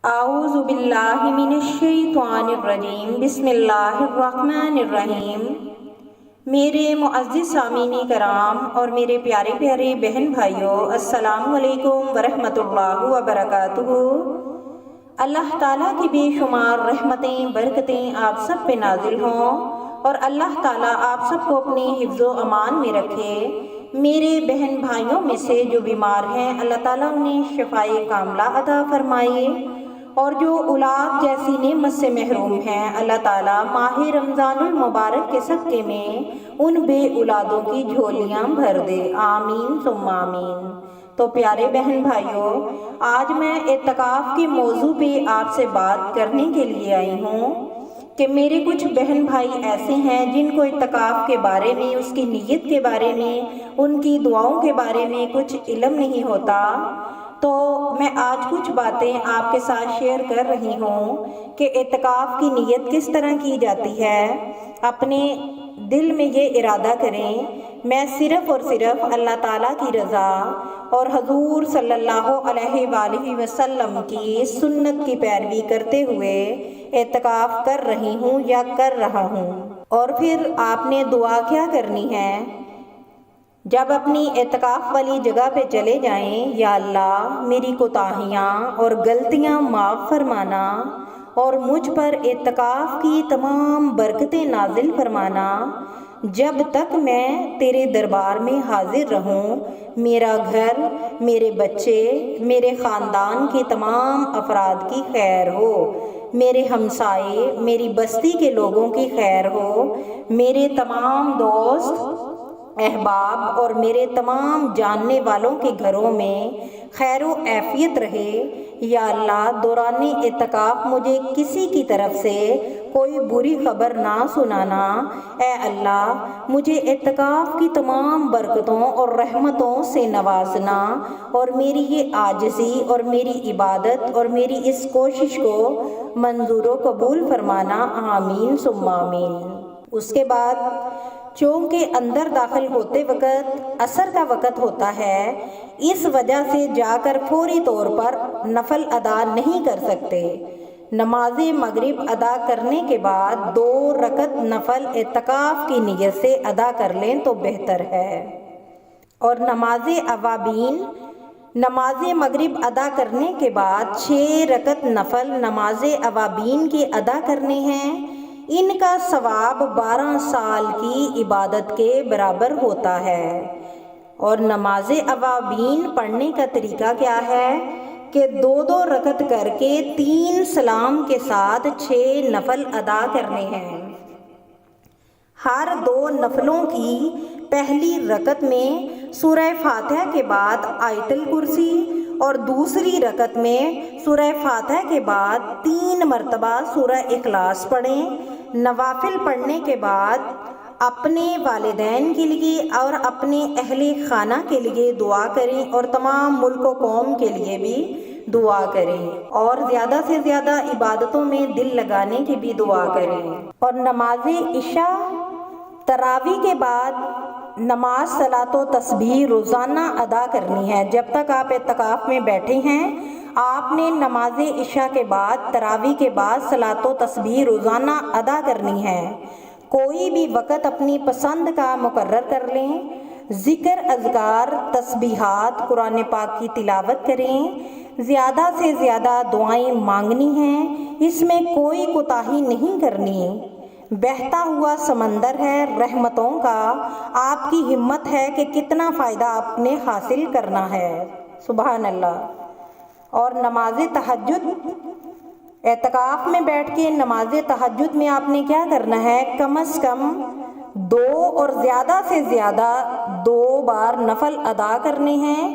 اعوذ باللہ من الشیطان الرجیم، بسم اللہ الرحمن الرحیم۔ میرے معزز سامعین کرام اور میرے پیارے پیارے بہن بھائیوں، السلام علیکم ورحمۃ اللہ وبرکاتہ۔ اللہ تعالیٰ کی بے شمار رحمتیں برکتیں آپ سب پہ نازل ہوں اور اللہ تعالیٰ آپ سب کو اپنے حفظ و امان میں رکھے۔ میرے بہن بھائیوں میں سے جو بیمار ہیں، اللہ تعالیٰ انہیں شفائے کاملہ عطا فرمائے، اور جو اولاد جیسی نعمت سے محروم ہیں، اللہ تعالیٰ ماہ رمضان المبارک کے صدقے میں ان بے اولادوں کی جھولیاں بھر دے، آمین ثم آمین۔ تو پیارے بہن بھائیوں، آج میں اعتکاف کے موضوع پہ آپ سے بات کرنے کے لیے آئی ہوں کہ میرے کچھ بہن بھائی ایسے ہیں جن کو اعتکاف کے بارے میں، اس کی نیت کے بارے میں، ان کی دعاؤں کے بارے میں کچھ علم نہیں ہوتا۔ تو میں آج کچھ باتیں آپ کے ساتھ شیئر کر رہی ہوں کہ اعتکاف کی نیت کس طرح کی جاتی ہے۔ اپنے دل میں یہ ارادہ کریں، میں صرف اور صرف اللہ تعالیٰ کی رضا اور حضور صلی اللہ علیہ وآلہ وسلم کی سنت کی پیروی کرتے ہوئے اعتکاف کر رہی ہوں یا کر رہا ہوں۔ اور پھر آپ نے دعا کیا کرنی ہے؟ جب اپنی اعتکاف والی جگہ پہ چلے جائیں، یا اللہ میری کوتاہیاں اور غلطیاں معاف فرمانا اور مجھ پر اعتکاف کی تمام برکتیں نازل فرمانا۔ جب تک میں تیرے دربار میں حاضر رہوں، میرا گھر، میرے بچے، میرے خاندان کے تمام افراد کی خیر ہو، میرے ہمسائے، میری بستی کے لوگوں کی خیر ہو، میرے تمام دوست احباب اور میرے تمام جاننے والوں کے گھروں میں خیر و عافیت رہے۔ یا اللہ دوران اعتکاف مجھے کسی کی طرف سے کوئی بری خبر نہ سنانا۔ اے اللہ مجھے اعتکاف کی تمام برکتوں اور رحمتوں سے نوازنا، اور میری یہ عاجزی اور میری عبادت اور میری اس کوشش کو منظور و قبول فرمانا، آمین ثم آمین۔ اس کے بعد چونکہ اندر داخل ہوتے وقت عصر کا وقت ہوتا ہے، اس وجہ سے جا کر فوری طور پر نفل ادا نہیں کر سکتے۔ نماز مغرب ادا کرنے کے بعد 2 رکعت نفل اعتکاف کی نیت سے ادا کر لیں تو بہتر ہے۔ اور نماز اوابین، نماز مغرب ادا کرنے کے بعد 6 رکعت نفل نماز اوابین کے ادا کرنے ہیں۔ ان کا ثواب 12 سال کی عبادت کے برابر ہوتا ہے۔ اور نماز اوابین پڑھنے کا طریقہ کیا ہے کہ 2 رکعت کر کے 3 سلام کے ساتھ 6 نفل ادا کرنے ہیں۔ ہر 2 نفلوں کی پہلی رکعت میں سورہ فاتحہ کے بعد آیت الکرسی، اور دوسری رکعت میں سورہ فاتحہ کے بعد 3 مرتبہ سورہ اخلاص پڑھیں۔ نوافل پڑھنے کے بعد اپنے والدین کے لیے اور اپنے اہل خانہ کے لیے دعا کریں، اور تمام ملک و قوم کے لیے بھی دعا کریں، اور زیادہ سے زیادہ عبادتوں میں دل لگانے کی بھی دعا کریں۔ اور نماز عشاء تراویح کے بعد نماز صلاۃ و تسبیح روزانہ ادا کرنی ہے۔ جب تک آپ اعتکاف میں بیٹھے ہیں، آپ نے نماز عشاء کے بعد تراویح کے بعد صلاۃ و تسبیح روزانہ ادا کرنی ہے۔ کوئی بھی وقت اپنی پسند کا مقرر کر لیں، ذکر، اذکار، تسبیحات، قرآن پاک کی تلاوت کریں، زیادہ سے زیادہ دعائیں مانگنی ہیں، اس میں کوئی کوتاہی نہیں کرنی۔ بہتا ہوا سمندر ہے رحمتوں کا، آپ کی ہمت ہے کہ کتنا فائدہ آپ نے حاصل کرنا ہے، سبحان اللہ۔ اور نماز تہجد، اعتکاف میں بیٹھ کے نماز تہجد میں آپ نے کیا کرنا ہے؟ کم از کم 2 اور زیادہ سے زیادہ 2 بار نفل ادا کرنے ہیں۔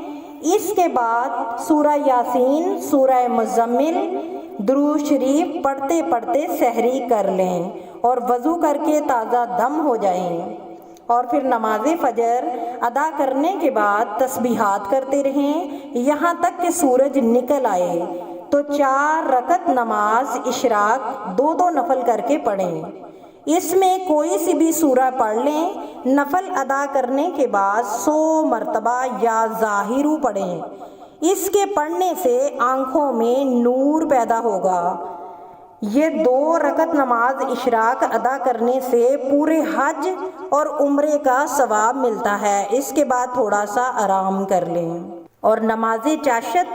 اس کے بعد سورہ یاسین، سورہ مزمل، درود شریف پڑھتے پڑھتے سحری کر لیں، اور وضو کر کے تازہ دم ہو جائیں۔ اور پھر نماز فجر ادا کرنے کے بعد تسبیحات کرتے رہیں یہاں تک کہ سورج نکل آئے۔ تو 4 رکعت نماز اشراق 2 نفل کر کے پڑھیں۔ اس میں کوئی سی بھی سورہ پڑھ لیں۔ نفل ادا کرنے کے بعد 100 مرتبہ یا ظاہرو پڑھیں۔ اس کے پڑھنے سے آنکھوں میں نور پیدا ہوگا۔ یہ 2 رکعت نماز اشراق ادا کرنے سے پورے حج اور عمرے کا ثواب ملتا ہے۔ اس کے بعد تھوڑا سا آرام کر لیں۔ اور نماز چاشت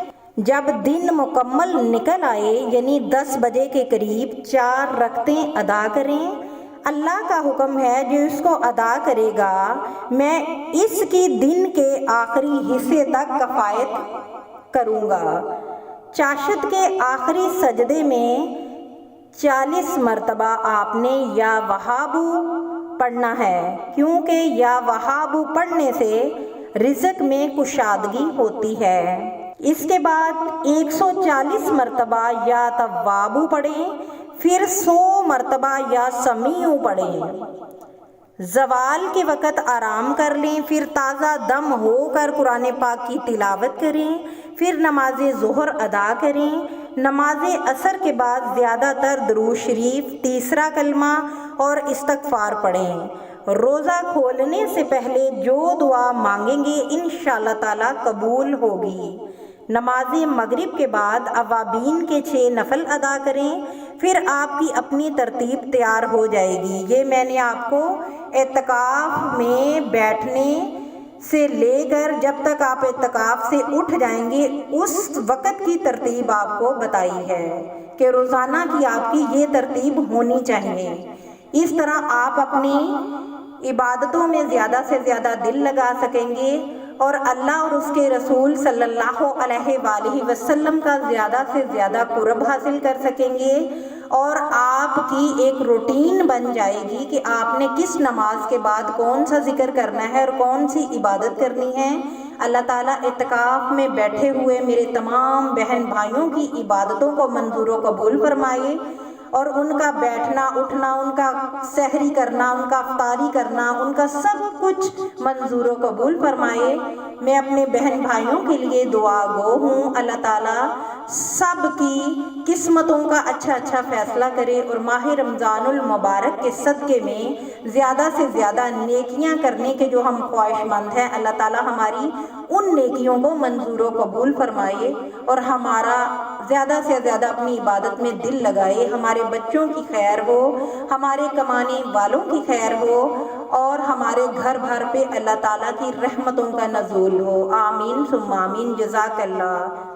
جب دن مکمل نکل آئے یعنی 10 بجے کے قریب 4 رکعتیں ادا کریں۔ اللہ کا حکم ہے جو اس کو ادا کرے گا میں اس کی دن کے آخری حصے تک کفایت کروں گا۔ چاشت کے آخری سجدے میں 40 مرتبہ آپ نے یا وہابو پڑھنا ہے، کیونکہ یا وہابو پڑھنے سے رزق میں کشادگی ہوتی ہے۔ اس کے بعد 140 مرتبہ یا توابو پڑھیں، پھر 100 مرتبہ یا سمیعو پڑھیں۔ زوال کے وقت آرام کر لیں، پھر تازہ دم ہو کر قرآن پاک کی تلاوت کریں، پھر نماز ظہر ادا کریں۔ نماز عصر کے بعد زیادہ تر درود شریف، تیسرا کلمہ اور استغفار پڑھیں۔ روزہ کھولنے سے پہلے جو دعا مانگیں گے انشاءاللہ تعالیٰ قبول ہوگی۔ نماز مغرب کے بعد اوابین کے 6 نفل ادا کریں، پھر آپ کی اپنی ترتیب تیار ہو جائے گی۔ یہ میں نے آپ کو اعتکاف میں بیٹھنے سے لے کر جب تک آپ اعتکاف سے اٹھ جائیں گے اس وقت کی ترتیب آپ کو بتائی ہے کہ روزانہ کی آپ کی یہ ترتیب ہونی چاہیے۔ اس طرح آپ اپنی عبادتوں میں زیادہ سے زیادہ دل لگا سکیں گے اور اللہ اور اس کے رسول صلی اللہ علیہ وآلہ وسلم کا زیادہ سے زیادہ قرب حاصل کر سکیں گے، اور آپ کی ایک روٹین بن جائے گی کہ آپ نے کس نماز کے بعد کون سا ذکر کرنا ہے اور کون سی عبادت کرنی ہے۔ اللہ تعالیٰ اعتکاف میں بیٹھے ہوئے میرے تمام بہن بھائیوں کی عبادتوں کو منظور و قبول فرمائے، اور ان کا بیٹھنا اٹھنا، ان کا سحری کرنا، ان کا افطاری کرنا، ان کا سب کچھ منظور و قبول فرمائے۔ میں اپنے بہن بھائیوں کے لیے دعا گو ہوں، اللہ تعالیٰ سب کی قسمتوں کا اچھا فیصلہ کرے اور ماہ رمضان المبارک کے صدقے میں زیادہ سے زیادہ نیکیاں کرنے کے جو ہم خواہش مند ہیں، اللہ تعالیٰ ہماری ان نیکیوں کو منظور و قبول فرمائے اور ہمارا زیادہ سے زیادہ اپنی عبادت میں دل لگائے، ہمارے بچوں کی خیر ہو، ہمارے کمانے والوں کی خیر ہو، اور ہمارے گھر بھر پہ اللہ تعالیٰ کی رحمتوں کا نزول ہو۔ آمین ثم آمین۔ جزاک اللہ۔